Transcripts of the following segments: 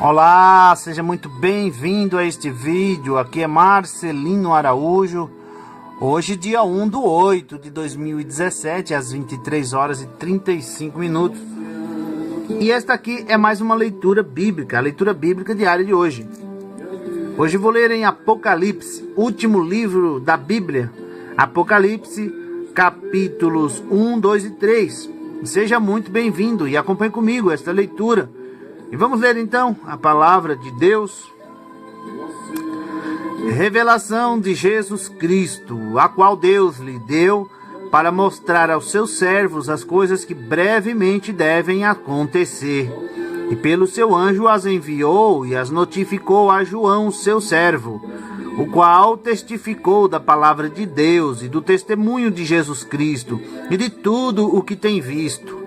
Olá, seja muito bem-vindo a este vídeo. Aqui é Marcelino Araújo. Hoje, dia 1/8 de 2017, às 23 horas e 35 minutos. E esta aqui é mais uma leitura bíblica, a leitura bíblica diária de hoje. Hoje vou ler em Apocalipse, último livro da Bíblia. Apocalipse, capítulos 1, 2 e 3. Seja muito bem-vindo e acompanhe comigo esta leitura. E vamos ler então a palavra de Deus. Revelação de Jesus Cristo, a qual Deus lhe deu para mostrar aos seus servos as coisas que brevemente devem acontecer. E pelo seu anjo as enviou e as notificou a João, seu servo, o qual testificou da palavra de Deus e do testemunho de Jesus Cristo e de tudo o que tem visto.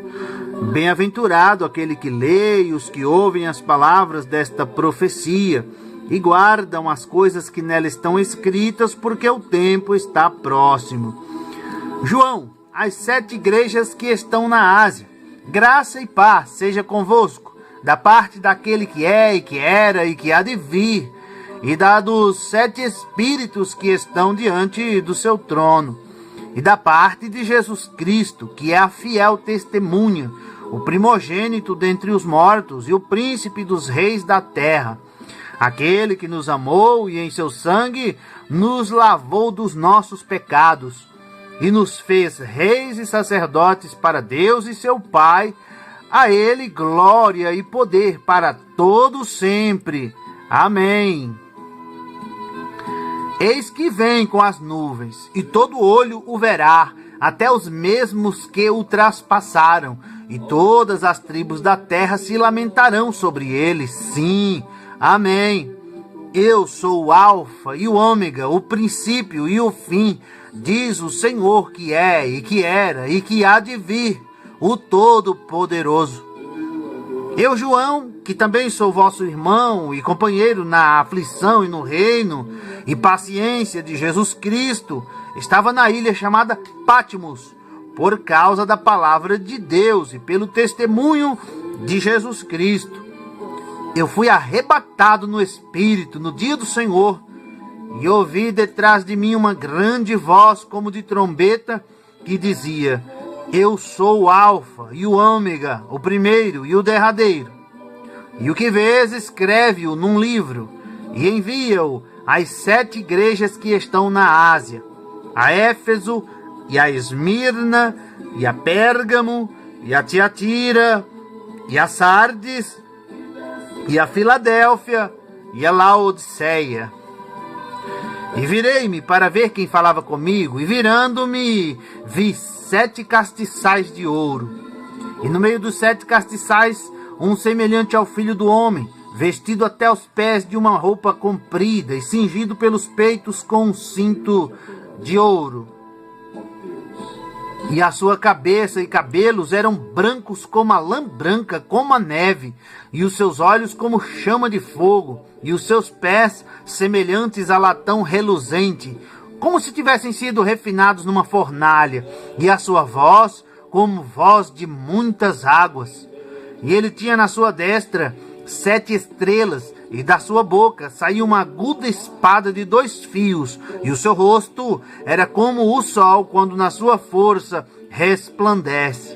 Bem-aventurado aquele que lê e os que ouvem as palavras desta profecia e guardam as coisas que nela estão escritas, porque o tempo está próximo. João, as 7 igrejas que estão na Ásia, graça e paz seja convosco, da parte daquele que é e que era e que há de vir, e da dos 7 espíritos que estão diante do seu trono, e da parte de Jesus Cristo, que é a fiel testemunha, o primogênito dentre os mortos e o príncipe dos reis da terra, aquele que nos amou e em seu sangue nos lavou dos nossos pecados e nos fez reis e sacerdotes para Deus e seu Pai. A ele glória e poder para todo sempre. Amém. Eis que vem com as nuvens, e todo olho o verá, até os mesmos que o traspassaram, e todas as tribos da terra se lamentarão sobre ele. Sim, amém. Eu sou o Alfa e o Ômega, o princípio e o fim, diz o Senhor que é e que era e que há de vir, o Todo-Poderoso. Eu, João, que também sou vosso irmão e companheiro na aflição e no reino e paciência de Jesus Cristo, estava na ilha chamada Patmos, por causa da palavra de Deus e pelo testemunho de Jesus Cristo. Eu fui arrebatado no Espírito no dia do Senhor, e ouvi detrás de mim uma grande voz como de trombeta, que dizia: Eu sou o Alfa e o Ômega, o primeiro e o derradeiro. E o que vês, escreve-o num livro, e envia-o às 7 igrejas que estão na Ásia, a Éfeso, e a Esmirna, e a Pérgamo, e a Tiatira, e a Sardes, e a Filadélfia, e a Laodiceia. E virei-me para ver quem falava comigo, e virando-me, vi 7 castiçais de ouro. E no meio dos 7 castiçais, um semelhante ao Filho do Homem, vestido até os pés de uma roupa comprida, e cingido pelos peitos com um cinto de ouro. E a sua cabeça e cabelos eram brancos como a lã branca, como a neve, e os seus olhos como chama de fogo, e os seus pés semelhantes a latão reluzente, como se tivessem sido refinados numa fornalha, e a sua voz como voz de muitas águas. E ele tinha na sua destra 7 estrelas, e da sua boca saía uma aguda espada de 2 fios, e o seu rosto era como o sol quando na sua força resplandece.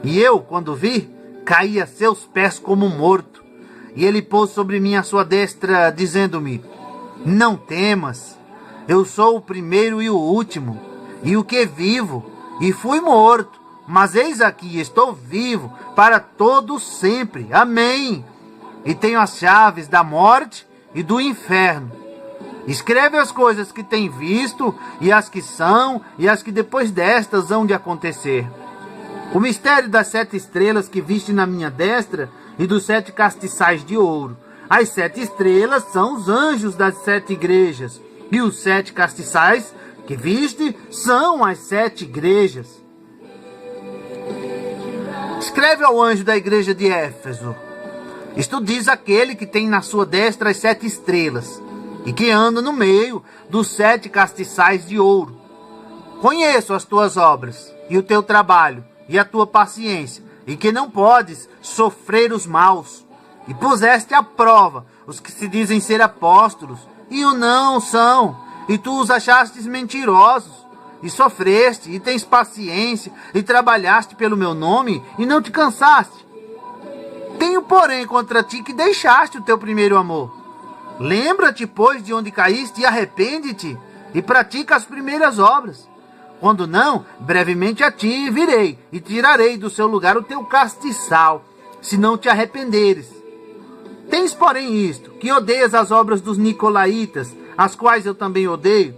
E eu, quando vi, caí a seus pés como morto. E ele pôs sobre mim a sua destra, dizendo-me: Não temas, eu sou o primeiro e o último, e o que vivo, e fui morto, mas eis aqui, estou vivo para todo sempre. Amém. E tenho as chaves da morte e do inferno. Escreve as coisas que tem visto, e as que são, e as que depois destas hão de acontecer. O mistério das 7 estrelas que viste na minha destra, e dos 7 castiçais de ouro. As 7 estrelas são os anjos das 7 igrejas, e os 7 castiçais que viste são as 7 igrejas. Escreve ao anjo da igreja de Éfeso: Isto diz aquele que tem na sua destra as 7 estrelas, e que anda no meio dos 7 castiçais de ouro. Conheço as tuas obras, e o teu trabalho, e a tua paciência, e que não podes sofrer os maus, e puseste à prova os que se dizem ser apóstolos, e o não são, e tu os achastes mentirosos, e sofreste, e tens paciência, e trabalhaste pelo meu nome, e não te cansaste. Tenho, porém, contra ti que deixaste o teu primeiro amor. Lembra-te, pois, de onde caíste, e arrepende-te, e pratica as primeiras obras. Quando não, brevemente a ti virei, e tirarei do seu lugar o teu castiçal, se não te arrependeres. Tens, porém, isto, que odeias as obras dos nicolaítas, as quais eu também odeio.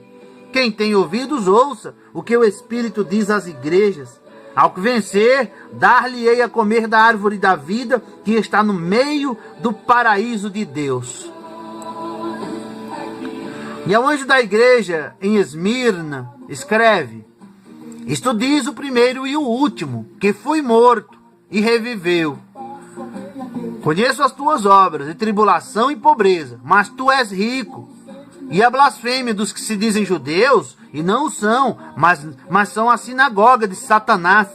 Quem tem ouvidos, ouça o que o Espírito diz às igrejas. Ao que vencer, dar-lhe-ei a comer da árvore da vida, que está no meio do paraíso de Deus. E ao anjo da igreja em Esmirna, escreve: Isto diz o primeiro e o último, que fui morto e reviveu. Conheço as tuas obras, e tribulação e pobreza, mas tu és rico. E a blasfêmia dos que se dizem judeus, e não o são, mas são a sinagoga de Satanás.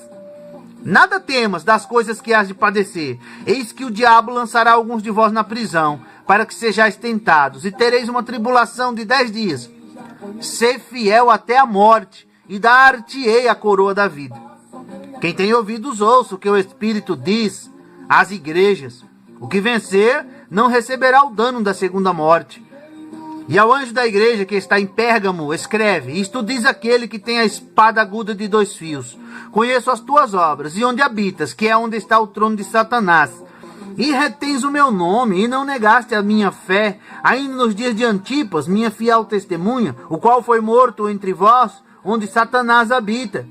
Nada temas das coisas que hás de padecer. Eis que o diabo lançará alguns de vós na prisão, para que sejais tentados, e tereis uma tribulação de 10 dias. Sê fiel até a morte, e dar-te-ei a coroa da vida. Quem tem ouvidos, ouça o que o Espírito diz às igrejas. O que vencer não receberá o dano da segunda morte. E ao anjo da igreja que está em Pérgamo, escreve: Isto diz aquele que tem a espada aguda de 2 fios. Conheço as tuas obras, e onde habitas, que é onde está o trono de Satanás. E retens o meu nome, e não negaste a minha fé, ainda nos dias de Antipas, minha fiel testemunha, o qual foi morto entre vós, onde Satanás habita.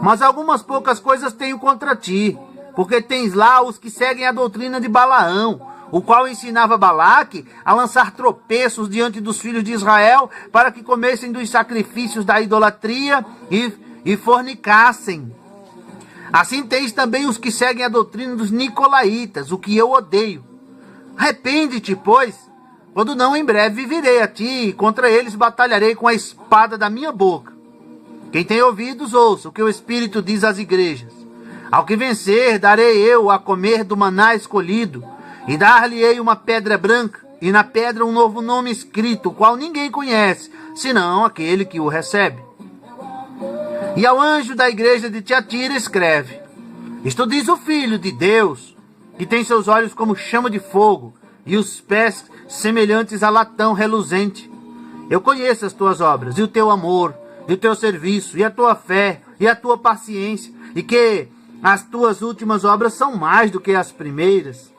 Mas algumas poucas coisas tenho contra ti, porque tens lá os que seguem a doutrina de Balaão, o qual ensinava Balaque a lançar tropeços diante dos filhos de Israel, para que comessem dos sacrifícios da idolatria e fornicassem. Assim tens também os que seguem a doutrina dos nicolaítas, o que eu odeio. Arrepende-te, pois, quando não, em breve virei a ti, e contra eles batalharei com a espada da minha boca. Quem tem ouvidos, ouça o que o Espírito diz às igrejas. Ao que vencer, darei eu a comer do maná escolhido, e dar-lhe-ei uma pedra branca, e na pedra um novo nome escrito, o qual ninguém conhece, senão aquele que o recebe. E ao anjo da igreja de Tiatira escreve: Isto diz o Filho de Deus, que tem seus olhos como chama de fogo, e os pés semelhantes a latão reluzente. Eu conheço as tuas obras, e o teu amor, e o teu serviço, e a tua fé, e a tua paciência, e que as tuas últimas obras são mais do que as primeiras.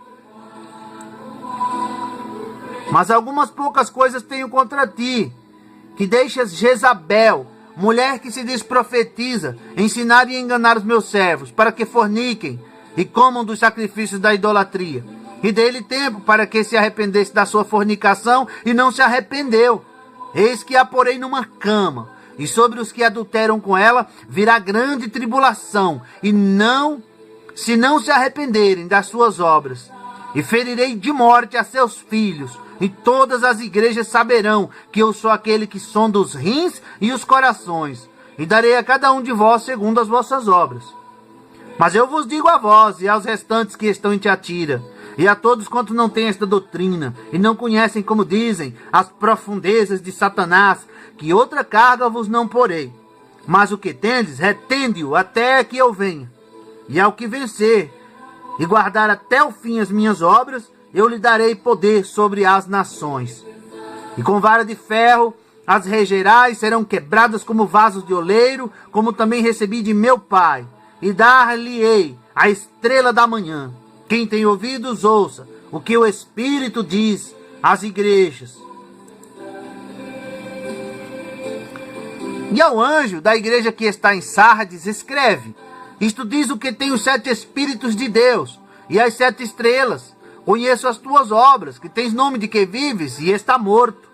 Mas algumas poucas coisas tenho contra ti, que deixas Jezabel, mulher que se diz profetiza, ensinar e enganar os meus servos, para que forniquem e comam dos sacrifícios da idolatria. E dei-lhe tempo para que se arrependesse da sua fornicação, e não se arrependeu. Eis que a porei numa cama, e sobre os que adulteram com ela virá grande tribulação, se não se arrependerem das suas obras. E ferirei de morte a seus filhos, e todas as igrejas saberão que eu sou aquele que sonda os rins e os corações, e darei a cada um de vós segundo as vossas obras. Mas eu vos digo a vós e aos restantes que estão em Tiatira, e a todos quanto não têm esta doutrina, e não conhecem, como dizem, as profundezas de Satanás, que outra carga vos não porei. Mas o que tendes, retende-o até que eu venha. E ao que vencer, e guardar até o fim as minhas obras, eu lhe darei poder sobre as nações. E com vara de ferro as regerá, e serão quebradas como vasos de oleiro, como também recebi de meu Pai. E dar-lhe-ei a estrela da manhã. Quem tem ouvidos, ouça o que o Espírito diz às igrejas. E ao anjo da igreja que está em Sardes, escreve: Isto diz o que tem os 7 Espíritos de Deus e as 7 estrelas. Conheço as tuas obras, que tens nome de que vives e está morto.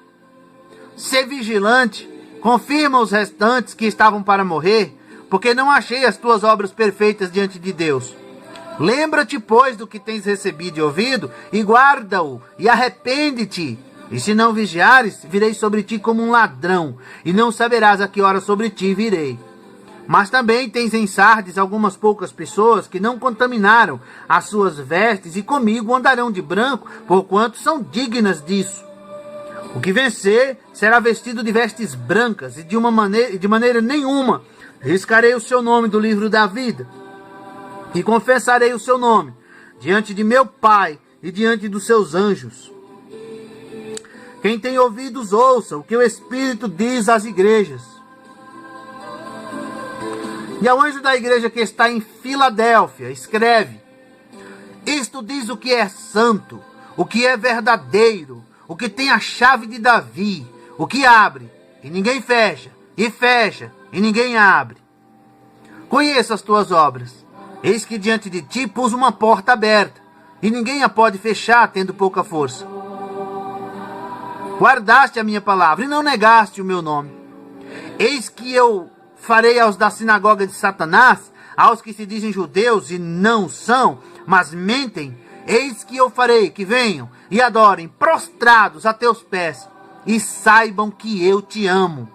Sê vigilante, confirma os restantes que estavam para morrer, porque não achei as tuas obras perfeitas diante de Deus. Lembra-te, pois, do que tens recebido e ouvido, e guarda-o, e arrepende-te. E se não vigiares, virei sobre ti como um ladrão, e não saberás a que hora sobre ti virei. Mas também tens em Sardes algumas poucas pessoas que não contaminaram as suas vestes e comigo andarão de branco, porquanto são dignas disso. O que vencer será vestido de vestes brancas e de maneira nenhuma riscarei o seu nome do livro da vida. E confessarei o seu nome diante de meu Pai e diante dos seus anjos. Quem tem ouvidos, ouça o que o Espírito diz às igrejas. E ao anjo da igreja que está em Filadélfia, escreve: isto diz o que é santo, o que é verdadeiro, o que tem a chave de Davi, o que abre, e ninguém fecha, e fecha, e ninguém abre. Conheço as tuas obras. Eis que diante de ti pus uma porta aberta, e ninguém a pode fechar, tendo pouca força. Guardaste a minha palavra, e não negaste o meu nome. Eis que eu farei aos da sinagoga de Satanás, aos que se dizem judeus e não são, mas mentem, eis que eu farei que venham e adorem prostrados a teus pés, e saibam que eu te amo.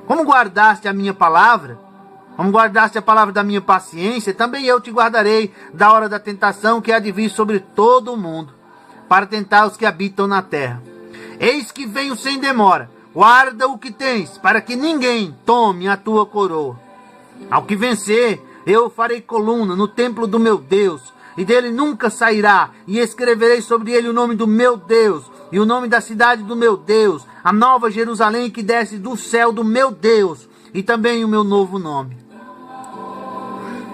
Como guardaste a minha palavra, como guardaste a palavra da minha paciência, também eu te guardarei da hora da tentação que há de vir sobre todo o mundo, para tentar os que habitam na terra. Eis que venho sem demora, guarda o que tens, para que ninguém tome a tua coroa. Ao que vencer, eu farei coluna no templo do meu Deus, e dele nunca sairá, e escreverei sobre ele o nome do meu Deus, e o nome da cidade do meu Deus, a nova Jerusalém que desce do céu do meu Deus, e também o meu novo nome.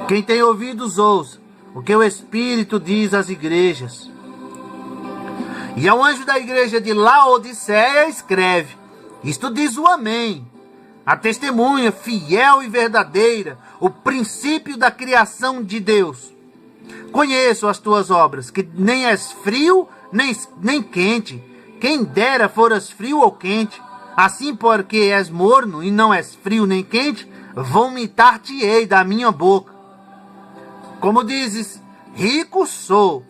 Quem tem ouvidos, ouça o que o Espírito diz às igrejas. E ao anjo da igreja de Laodiceia escreve: isto diz o Amém, a testemunha fiel e verdadeira, o princípio da criação de Deus. Conheço as tuas obras, que nem és frio, nem quente. Quem dera foras frio ou quente. Assim, porque és morno e não és frio nem quente, vomitar-te-ei da minha boca. Como dizes, rico sou,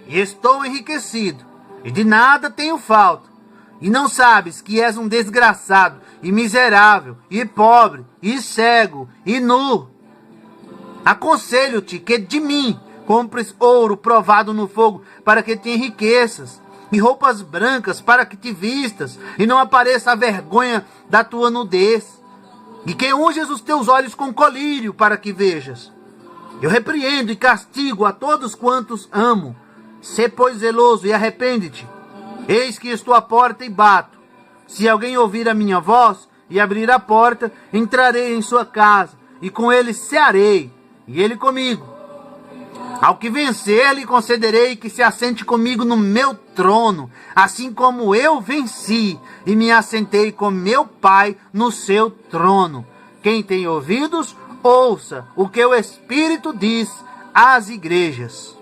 e estou enriquecido, e de nada tenho falta. E não sabes que és um desgraçado, e miserável, e pobre, e cego, e nu. Aconselho-te que de mim compres ouro provado no fogo, para que te enriqueças, e roupas brancas para que te vistas, e não apareça a vergonha da tua nudez. E que unjas os teus olhos com colírio, para que vejas. Eu repreendo e castigo a todos quantos amo. Sê, pois, zeloso e arrepende-te. Eis que estou à porta e bato. Se alguém ouvir a minha voz e abrir a porta, entrarei em sua casa, e com ele cearei, e ele comigo. Ao que vencer, lhe concederei que se assente comigo no meu trono, assim como eu venci e me assentei com meu Pai no seu trono. Quem tem ouvidos, ouça o que o Espírito diz às igrejas.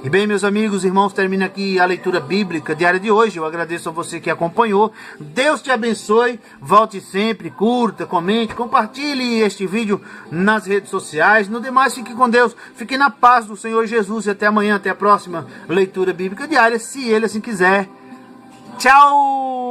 E bem, meus amigos, irmãos, termina aqui a leitura bíblica diária de hoje. Eu agradeço a você que acompanhou. Deus te abençoe. Volte sempre, curta, comente, compartilhe este vídeo nas redes sociais. No demais, fique com Deus. Fique na paz do Senhor Jesus. E até amanhã, até a próxima leitura bíblica diária, se Ele assim quiser. Tchau!